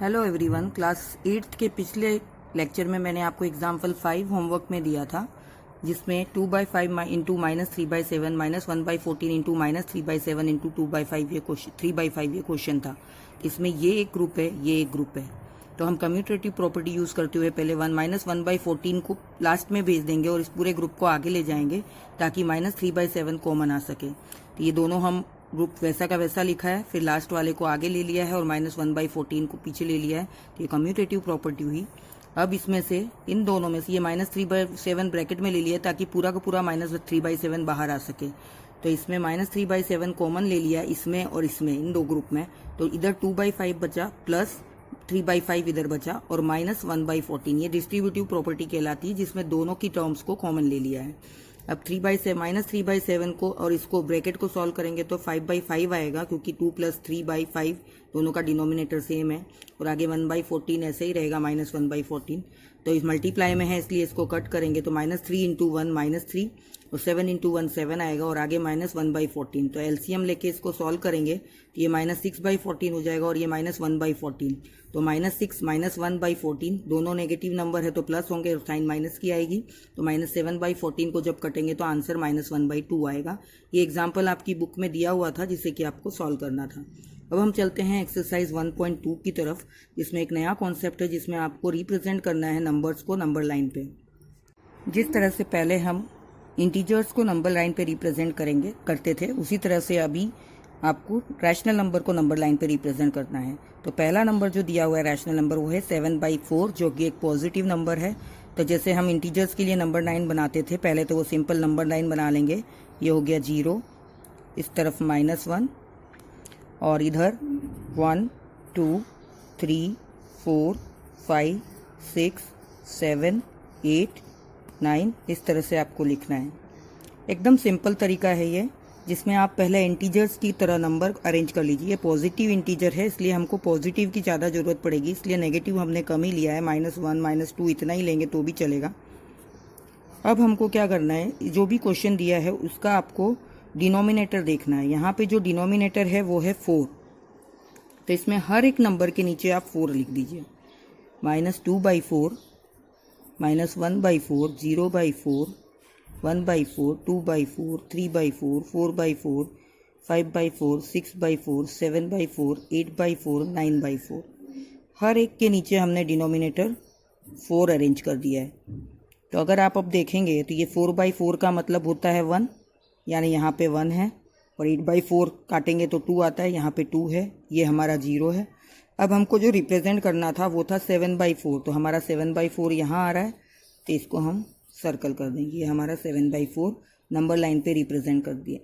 Hello everyone. Class 8th के पिछले lecture में मैंने आपको एग्जाम्पल 5 होमवर्क में दिया था, जिसमें 2/5 इंटू -3/7 -1/14 इंटू -3/7 इंटू 2/5 ये क्वेश्चन 3/5 ये क्वेश्चन था। इसमें ये एक ग्रुप है, ये एक ग्रुप है। तो हम कम्यूटेटिव प्रॉपर्टी यूज़ करते हुए पहले 1/14 को लास्ट में भेज देंगे और इस पूरे ग्रुप को आगे ले जाएंगे ताकि -3/7 कॉमन आ सके। तो ये दोनों हम ग्रुप वैसा का वैसा लिखा है, फिर लास्ट वाले को आगे ले लिया है और -1/14 को पीछे ले लिया है। तो ये कम्यूटेटिव प्रॉपर्टी हुई। अब इसमें से इन दोनों में से ये -3/7 ब्रैकेट में ले लिया ताकि पूरा का पूरा -3/7 बाहर आ सके। तो इसमें -3/7 कॉमन ले लिया इसमें और इसमें, इन दो ग्रुप में। तो इधर 2/5 बचा प्लस 3/5 इधर बचा और -1/14 ये डिस्ट्रीब्यूटिव प्रॉपर्टी कहलाती है, जिसमें दोनों की टर्म्स को कॉमन ले लिया है। अब -3/7 को और इसको ब्रैकेट को सॉल्व करेंगे तो 5/5 आएगा, क्योंकि 2 + 3/5 दोनों का डिनोमिनेटर सेम है। और आगे 1/14 ऐसे ही रहेगा, -1/14। तो इस मल्टीप्लाई में है इसलिए इसको कट करेंगे तो -3 × 1 -3 और 7 × 1 7 आएगा और आगे -1/14। तो एलसीएम लेके इसको सॉल्व करेंगे तो ये -6/14 हो जाएगा और ये -1/14। तो -6 -1/14 दोनों नेगेटिव नंबर है तो प्लस होंगे और साइन माइनस की आएगी। तो -7/14 को जब कटेंगे तो आंसर -1/2 आएगा। ये एग्जाम्पल आपकी बुक में दिया हुआ था जिसे कि आपको सॉल्व करना था। अब हम चलते हैं एक्सरसाइज 1.2 की तरफ, जिसमें एक नया कॉन्सेप्ट है जिसमें आपको रिप्रेजेंट करना है नंबर्स को नंबर लाइन पे। जिस तरह से पहले हम इंटीजर्स को नंबर लाइन पे रिप्रेजेंट करते थे, उसी तरह से अभी आपको रैशनल नंबर को नंबर लाइन पे रिप्रेजेंट करना है। तो पहला नंबर जो दिया हुआ है रैशनल नंबर वो है 7/4, जो कि एक पॉजिटिव नंबर है। तो जैसे हम इंटीजर्स के लिए नंबर लाइन बनाते थे पहले, तो वो सिंपल नंबर लाइन बना लेंगे। ये हो गया 0, इस तरफ -1 और इधर 1 2 3 4 5 6 7 8 9 इस तरह से आपको लिखना है। एकदम सिंपल तरीका है ये, जिसमें आप पहले इंटीजर्स की तरह नंबर अरेंज कर लीजिए। पॉजिटिव इंटीजर है इसलिए हमको पॉजिटिव की ज़्यादा ज़रूरत पड़ेगी, इसलिए नेगेटिव हमने कम ही लिया है, -1 -2 इतना ही लेंगे तो भी चलेगा। अब हमको क्या करना है, जो भी क्वेश्चन दिया है उसका आपको डिनोमिनेटर देखना है। यहाँ पे जो डिनोमिनेटर है वो है 4। तो इसमें हर एक नंबर के नीचे आप 4 लिख दीजिए। -2/4 -1/4 0/4 1/4 2/4 3/4 4/4 5/4 6/4 7/4 8/4 9/4 हर एक के नीचे हमने डिनोमिनेटर 4 अरेंज कर दिया है। तो अगर आप अब देखेंगे तो ये 4/4 का मतलब होता है 1, यानी यहाँ पे 1 है, और 8/4 काटेंगे तो 2 आता है, यहाँ पे 2 है, ये हमारा 0 है। अब हमको जो रिप्रेजेंट करना था वो था 7/4, तो हमारा 7/4 यहाँ आ रहा है, तो इसको हम सर्कल कर देंगे। ये हमारा 7/4 नंबर लाइन पे रिप्रेजेंट कर दिया।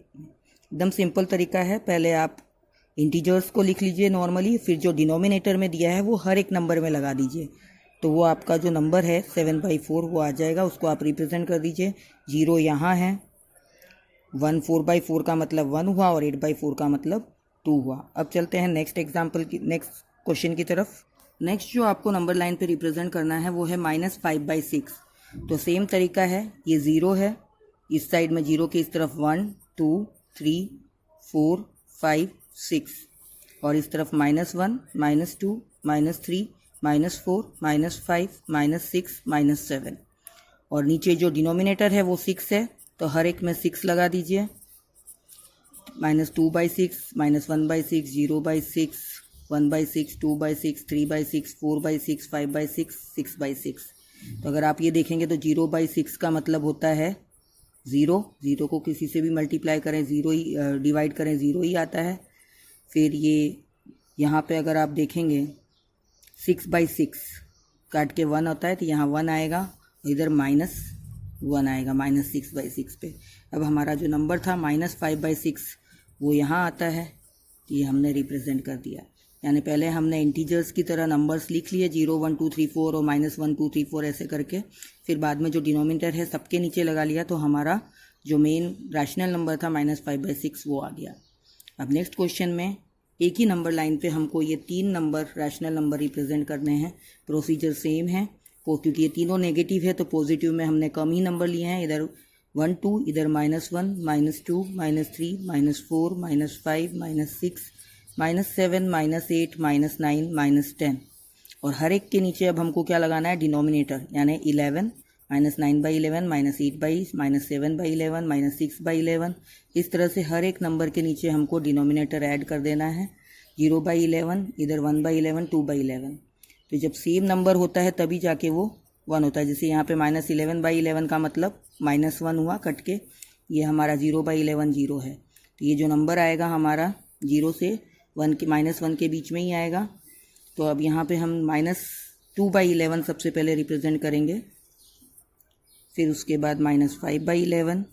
एकदम सिंपल तरीका है। पहले आप इंटीजर्स को लिख लीजिए नॉर्मली, फिर जो डिनोमिनेटर में दिया है वो हर एक नंबर में लगा दीजिए। तो वो आपका जो नंबर है 7/4 वो आ जाएगा, उसको आप रिप्रेजेंट कर दीजिए। 0 यहाँ है, 1 4/4 का मतलब 1 हुआ और 8/4 का मतलब 2 हुआ। अब चलते हैं नेक्स्ट क्वेश्चन की तरफ। नेक्स्ट जो आपको नंबर लाइन पे रिप्रेजेंट करना है वो है -5/6। तो सेम तरीका है, ये 0 है, इस साइड में 0 के इस तरफ 1 2 3 4 5 6 और इस तरफ -1 -2 -3 -4 -5 -6 -7 और नीचे जो डिनोमिनेटर है वो 6 है, तो हर एक में 6 लगा दीजिए। -2/6 -1/6 0/6 1/6 2/6 3/6 4/6 5/6 6/6। तो अगर आप ये देखेंगे तो 0/6 का मतलब होता है 0 को किसी से भी मल्टीप्लाई करें 0 ही डिवाइड करें 0 ही आता है। फिर ये यहाँ पे अगर आप देखेंगे 6/6 काट के 1 होता है, तो यहाँ 1 आएगा, इधर -1 आएगा -6/6 पे। अब हमारा जो नंबर था -5/6 वो यहाँ आता है, ये हमने रिप्रेजेंट कर दिया। यानी पहले हमने इंटीजर्स की तरह नंबर्स लिख लिए 0 1 2 3 4 और -1 2 3 4 ऐसे करके, फिर बाद में जो डिनोमिनेटर है सबके नीचे लगा लिया, तो हमारा जो मेन रैशनल नंबर था -5/6 वो आ गया। अब नेक्स्ट क्वेश्चन में एक ही नंबर लाइन पे हमको ये 3 नंबर रैशनल नंबर रिप्रेजेंट करने हैं। प्रोसीजर सेम है, क्योंकि ये तीनों नेगेटिव है तो पॉजिटिव में हमने कम ही नंबर लिए हैं। इधर 1 2, इधर -1 -2 -3 -4 -5 -6 -7 -8 -9 -10। और हर एक के नीचे अब हमको क्या लगाना है, डिनोमिनेटर, यानी 11 -9/11 -8/, -7/11 -6/11। इस तरह से हर एक नंबर के नीचे हमको डिनोमिनेटर ऐड कर देना है। 0/11, इधर 1/11, 2/11। तो जब सेम नंबर होता है तभी जाके वो 1 होता है। जैसे यहाँ पे -11/11 का मतलब -1 हुआ कट के, ये हमारा 0/11 0 है। तो ये जो नंबर आएगा हमारा 0 से 1 के -1 के बीच में ही आएगा। तो अब यहाँ पे हम -2/11 सबसे पहले रिप्रेजेंट करेंगे, फिर उसके बाद -5/11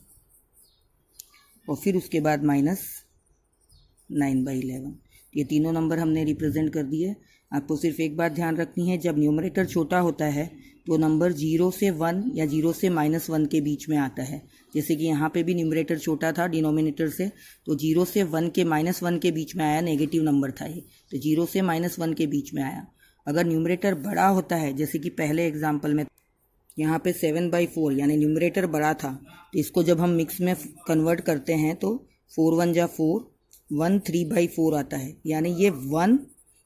और फिर उसके बाद -9/11। ये तीनों नंबर हमने रिप्रेजेंट कर दिए। आपको सिर्फ एक बात ध्यान रखनी है, जब न्यूमरेटर छोटा होता है तो नंबर 0 से 1 या 0 से -1 के बीच में आता है। जैसे कि यहाँ पे भी न्यूमरेटर छोटा था डिनोमिनेटर से, तो 0 से 1 के -1 के बीच में आया, नेगेटिव नंबर था ये, तो 0 से -1 के बीच में आया। अगर न्यूमरेटर बड़ा होता है, जैसे कि पहले एग्जाम्पल में यहाँ पे 7/4 यानी न्यूमरेटर बड़ा था, तो इसको जब हम मिक्स में कन्वर्ट करते हैं तो 4 1 जा 4, 1 3/4 आता है। यानी ये 1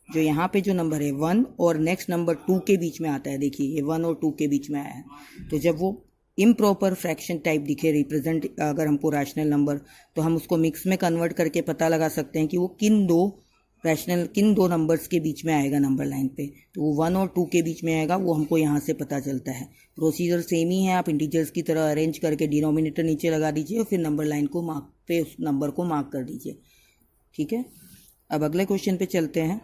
जो यहाँ पे जो नंबर है 1 और नेक्स्ट नंबर 2 के बीच में आता है। देखिए ये 1 और 2 के बीच में आया है। तो जब वो इम्प्रॉपर फ्रैक्शन टाइप दिखे रिप्रेजेंट अगर हमको रैशनल नंबर, तो हम उसको मिक्स में कन्वर्ट करके पता लगा सकते हैं कि वो किन दो नंबर्स के बीच में आएगा नंबर लाइन पे। तो वो 1 और 2 के बीच में आएगा, वो हमको यहाँ से पता चलता है। प्रोसीजर सेम ही है, आप इंटीजर्स की तरह अरेंज करके डिनोमिनेटर नीचे लगा दीजिए और फिर नंबर लाइन को मार्क पे उस नंबर को मार्क कर दीजिए। ठीक है, अब अगले क्वेश्चन पे चलते हैं।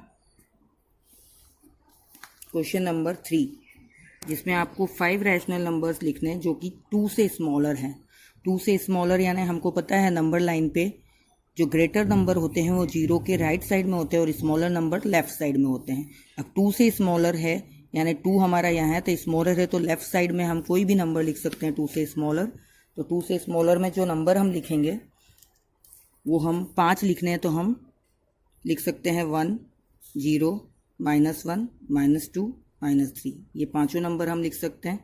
क्वेश्चन नंबर 3, जिसमें आपको 5 रैशनल नंबर्स लिखने हैं जो कि 2 से स्मॉलर हैं। 2 से स्मॉलर यानी हमको पता है नंबर लाइन पे जो ग्रेटर नंबर होते हैं वो 0 के राइट साइड में होते हैं और स्मॉलर नंबर लेफ्ट साइड में होते हैं। अब 2 से स्मॉलर है यानी 2 हमारा यहाँ है, तो स्मॉलर है तो लेफ्ट साइड में हम कोई भी नंबर लिख सकते हैं 2 से स्मॉलर। तो 2 से स्मॉलर में जो नंबर हम लिखेंगे वो हम 5 लिखने हैं, तो हम लिख सकते हैं 1 0 -1 -2 -3। ये पांचों नंबर हम लिख सकते हैं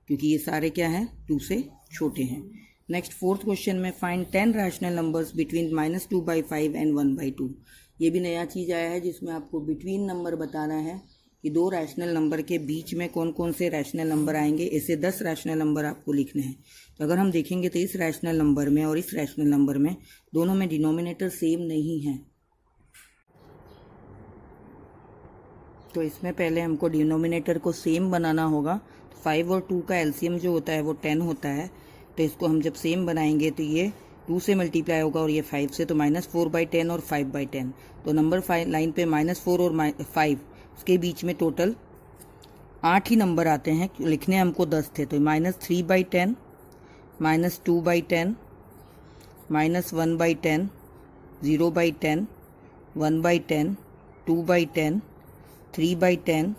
क्योंकि ये सारे क्या हैं, 2 से छोटे हैं। नेक्स्ट 4th क्वेश्चन में find 10 rational numbers between -2/5 and 1/2। ये भी नया चीज़ आया है जिसमें आपको बिटवीन नंबर बताना है कि 2 रैशनल नंबर के बीच में कौन कौन से रैशनल नंबर आएंगे। ऐसे 10 रैशनल नंबर आपको लिखने हैं। तो अगर हम देखेंगे तो इस रैशनल नंबर में और इस रैशनल नंबर में दोनों में डिनोमिनेटर सेम नहीं है, तो इसमें पहले हमको डिनोमिनेटर को सेम बनाना होगा। तो 5 और 2 का एलसीएम जो होता है वो 10 होता है। तो इसको हम जब सेम बनाएंगे तो ये 2 से मल्टीप्लाई होगा और ये 5 से, तो -4/10 और 5/10। तो नंबर 5 लाइन पे -4 और 5 उसके बीच में टोटल 8 ही नंबर आते हैं। लिखने हमको 10 थे, तो -3/10 -2/10 -1/10 0/10 1/10 2/10 3/10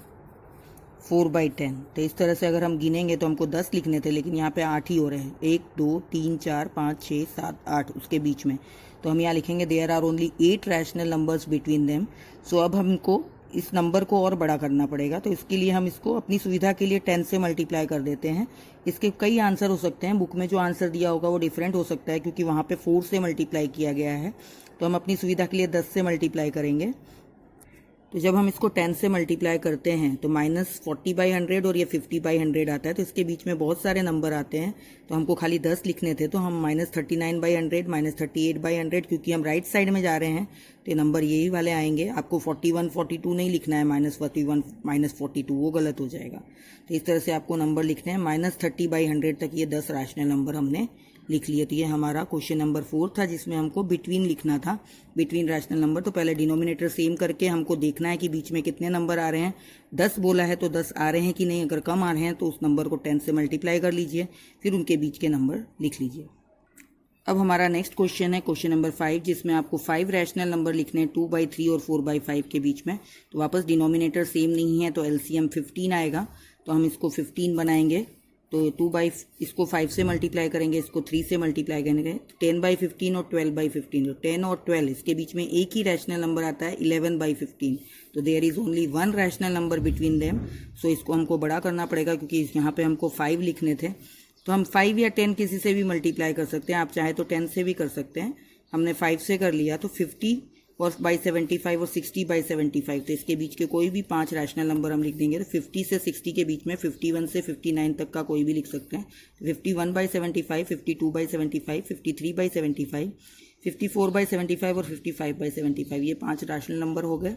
4/10। तो इस तरह से अगर हम गिनेंगे तो हमको 10 लिखने थे, लेकिन यहाँ पे 8 ही हो रहे हैं। 1 2 3 4 5 6 7 8 उसके बीच में। तो हम यहाँ लिखेंगे there are only 8 rational numbers between them. So अब हमको इस नंबर को और बड़ा करना पड़ेगा। तो इसके लिए हम इसको अपनी सुविधा के लिए 10 से मल्टीप्लाई कर देते हैं। इसके कई आंसर हो सकते हैं, बुक में जो आंसर दिया होगा वो डिफरेंट हो सकता है क्योंकि वहाँ पे 4 से मल्टीप्लाई किया गया है। तो हम अपनी सुविधा के लिए 10 से मल्टीप्लाई करेंगे। तो जब हम इसको 10 से मल्टीप्लाई करते हैं तो -40/100 और ये 50/100 आता है। तो इसके बीच में बहुत सारे नंबर आते हैं, तो हमको खाली 10 लिखने थे। तो हम -39/100 -38/100, क्योंकि हम राइट साइड में जा रहे हैं तो ये नंबर यही वाले आएंगे। आपको 41 42 नहीं लिखना है, -41 -42 वो गलत हो जाएगा। तो इस तरह से आपको नंबर लिखने हैं। -30/100 तक ये 10 रैशनल नंबर हमने लिख लिए। तो ये हमारा क्वेश्चन नंबर 4 था जिसमें हमको बिटवीन लिखना था, बिटवीन रैशनल नंबर। तो पहले डिनोमिनेटर सेम करके हमको देखना है कि बीच में कितने नंबर आ रहे हैं। 10 बोला है तो 10 आ रहे हैं कि नहीं। अगर कम आ रहे हैं तो उस नंबर को 10 से मल्टीप्लाई कर लीजिए, फिर उनके बीच के नंबर लिख लीजिए। अब हमारा नेक्स्ट क्वेश्चन है क्वेश्चन नंबर 5, जिसमें आपको 5 रैशनल नंबर लिखने हैं 2/3 और 4/5 के बीच में। तो वापस डिनोमिनेटर सेम नहीं है तो एलसीएम 15 आएगा। तो हम इसको 15 बनाएंगे। तो इसको 5 से मल्टीप्लाई करेंगे, इसको 3 से मल्टीप्लाई करेंगे। 10/15 और 12/15। तो 10 और 12 इसके बीच में एक ही रैशनल नंबर आता है 11/15। तो there is only 1 rational number between them. So इसको हमको बड़ा करना पड़ेगा क्योंकि यहाँ पे हमको 5 लिखने थे। तो हम 5 या 10 किसी से भी मल्टीप्लाई कर सकते हैं। आप चाहे तो 10 से भी कर सकते हैं। हमने 5 से कर लिया तो 50 और बाई 75 और 60 बाई 75, तो इसके बीच के कोई भी 5 रैशनल नंबर हम लिख देंगे। तो 50 से 60 के बीच में 51 से 59 तक का कोई भी लिख सकते हैं। 51 बाई 75, 52 बाई 75, 53 बाई 75, 54 बाई 75 और 55 बाई 75, ये 5 रैशनल नंबर हो गए।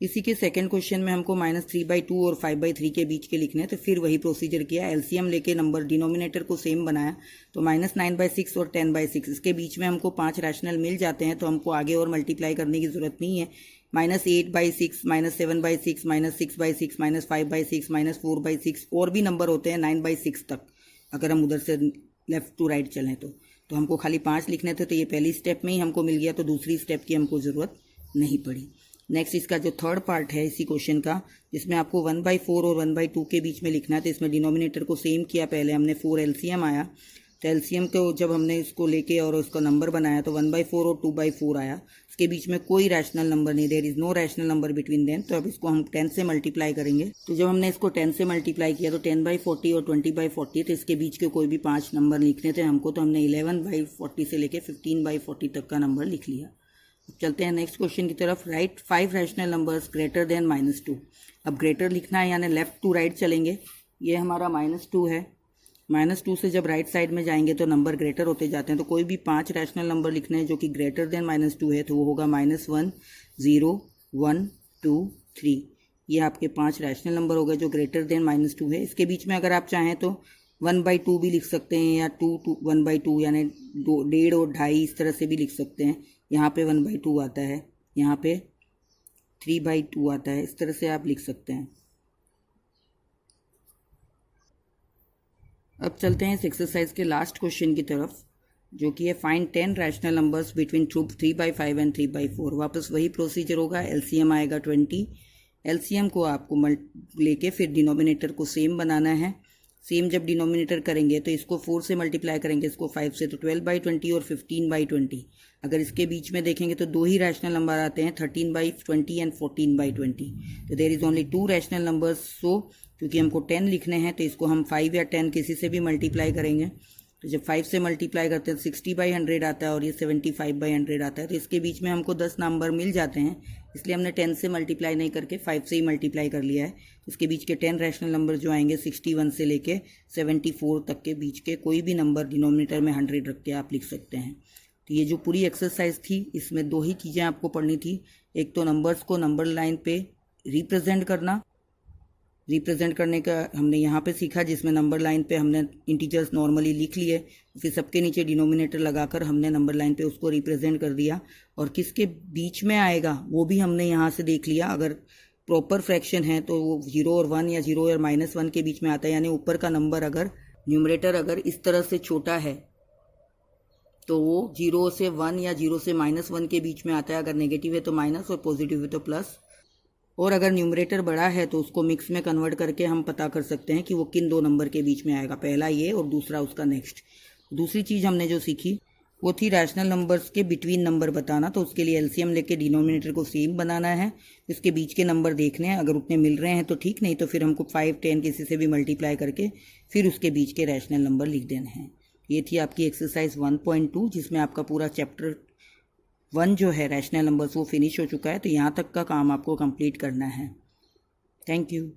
इसी के सेकंड क्वेश्चन में हमको -3/2 और 5/3 के बीच के लिखने हैं, तो फिर वही प्रोसीजर किया, एलसीएम लेके नंबर डिनोमिनेटर को सेम बनाया। तो -9/6 और 10/6, इसके बीच में हमको 5 रैशनल मिल जाते हैं, तो हमको आगे और मल्टीप्लाई करने की जरूरत नहीं है। -8/6, -7/6, -6/6, -5/6, -4/6, और भी नंबर होते हैं 9/6 तक, अगर हम उधर से लेफ्ट टू राइट चलें तो हमको खाली 5 लिखने थे। तो ये पहली स्टेप में ही हमको मिल गया, तो दूसरी स्टेप की हमको ज़रूरत नहीं पड़ी। नेक्स्ट इसका जो थर्ड पार्ट है इसी क्वेश्चन का, जिसमें आपको 1/4 और 1/2 के बीच में लिखना है, तो इसमें डिनोमिनेटर को सेम किया। पहले हमने 4 एलसीएम आया, तो एलसीएम को जब हमने इसको लेके और उसका नंबर बनाया तो 1/4 और 2/4 आया। इसके बीच में कोई रैशनल नंबर नहीं, there is no rational number between them. तो अब इसको हम 10 से मल्टीप्लाई करेंगे। तो जब हमने इसको 10 से मल्टीप्लाई किया तो 10/40 और 20/40, तो इसके बीच के कोई भी 5 नंबर लिखने थे हमको, तो हमने 11/40 से लेके 15/40 तक का नंबर लिख लिया। अब चलते हैं नेक्स्ट क्वेश्चन की तरफ। Right 5 rational numbers greater than -2। अब ग्रेटर लिखना है, यानी लेफ्ट टू राइट चलेंगे। ये हमारा -2 है, -2 से जब राइट साइड में जाएंगे तो नंबर ग्रेटर होते जाते हैं। तो कोई भी 5 रैशनल नंबर लिखने हैं जो कि ग्रेटर देन -2 है, तो वो होगा -1, 0, 1, 2, 3। ये आपके 5 रैशनल नंबर हो गए जो ग्रेटर देन -2 है। इसके बीच में अगर आप चाहें तो 1/2 भी लिख सकते हैं, या 1/2 यानी 1.5 और 2.5 इस तरह से भी लिख सकते हैं। यहाँ पे 1/2 आता है, यहाँ पे 3/2 आता है, इस तरह से आप लिख सकते हैं। अब चलते हैं इस एक्सरसाइज के लास्ट क्वेश्चन की तरफ, जो कि है find 10 rational numbers between 3/5 and 3/4। वापस वही प्रोसीजर होगा, एलसीएम आएगा 20। एलसीएम को आपको लेके फिर डिनोमिनेटर को सेम बनाना है। सेम जब डिनोमिनेटर करेंगे तो इसको 4 से मल्टीप्लाई करेंगे, इसको 5 से, तो 12/20 और 15/20। अगर इसके बीच में देखेंगे तो 2 ही रैशनल नंबर आते हैं, 13/20 एंड 14/20। तो there is only 2 rational numbers. So क्योंकि हमको 10 लिखने हैं तो इसको हम 5 या 10 किसी से भी मल्टीप्लाई करेंगे। तो जब 5 से मल्टीप्लाई करते हैं 60/100 आता है और ये 75/100 आता है। तो इसके बीच में हमको 10 नंबर मिल जाते हैं, इसलिए हमने 10 से मल्टीप्लाई नहीं करके 5 से ही मल्टीप्लाई कर लिया है। इसके बीच के 10 रैशनल नंबर जो आएंगे 61 से लेके 74 तक के बीच के कोई भी नंबर डिनोमिनेटर में 100 रख के आप लिख सकते हैं। तो ये जो पूरी एक्सरसाइज थी, इसमें 2 ही चीज़ें आपको पढ़नी थी। एक तो नंबर्स को नंबर लाइन पे रिप्रेजेंट करना, रिप्रेजेंट करने का हमने यहाँ पे सीखा, जिसमें नंबर लाइन पे हमने इंटीजर्स नॉर्मली लिख लिए, फिर सबके नीचे डिनोमिनेटर लगाकर हमने नंबर लाइन पे उसको रिप्रेजेंट कर दिया। और किसके बीच में आएगा वो भी हमने यहाँ से देख लिया। अगर प्रॉपर फ्रैक्शन है तो वो 0 और 1 या 0 और -1 के बीच में आता है, यानी ऊपर का नंबर अगर न्यूमरेटर अगर इस तरह से छोटा है तो वो 0 से 1 या 0 से -1 के बीच में आता है। अगर नेगेटिव है तो माइनस और पॉजिटिव है तो प्लस। और अगर न्यूमरेटर बड़ा है तो उसको मिक्स में कन्वर्ट करके हम पता कर सकते हैं कि वो किन 2 नंबर के बीच में आएगा, पहला ये और दूसरा उसका नेक्स्ट। दूसरी चीज़ हमने जो सीखी वो थी रैशनल नंबर्स के बिटवीन नंबर बताना। तो उसके लिए एलसीएम लेके डिनोमिनेटर को सेम बनाना है, इसके बीच के नंबर देखने हैं, अगर उतने मिल रहे हैं तो ठीक, नहीं तो फिर हमको 5, 10 किसी से भी मल्टीप्लाई करके फिर उसके बीच के रैशनल नंबर लिख देने हैं। ये थी आपकी एक्सरसाइज 1.2, जिसमें आपका पूरा चैप्टर 1 जो है रैशनल नंबर्स वो फिनिश हो चुका है। तो यहाँ तक का काम आपको कंप्लीट करना है। Thank you.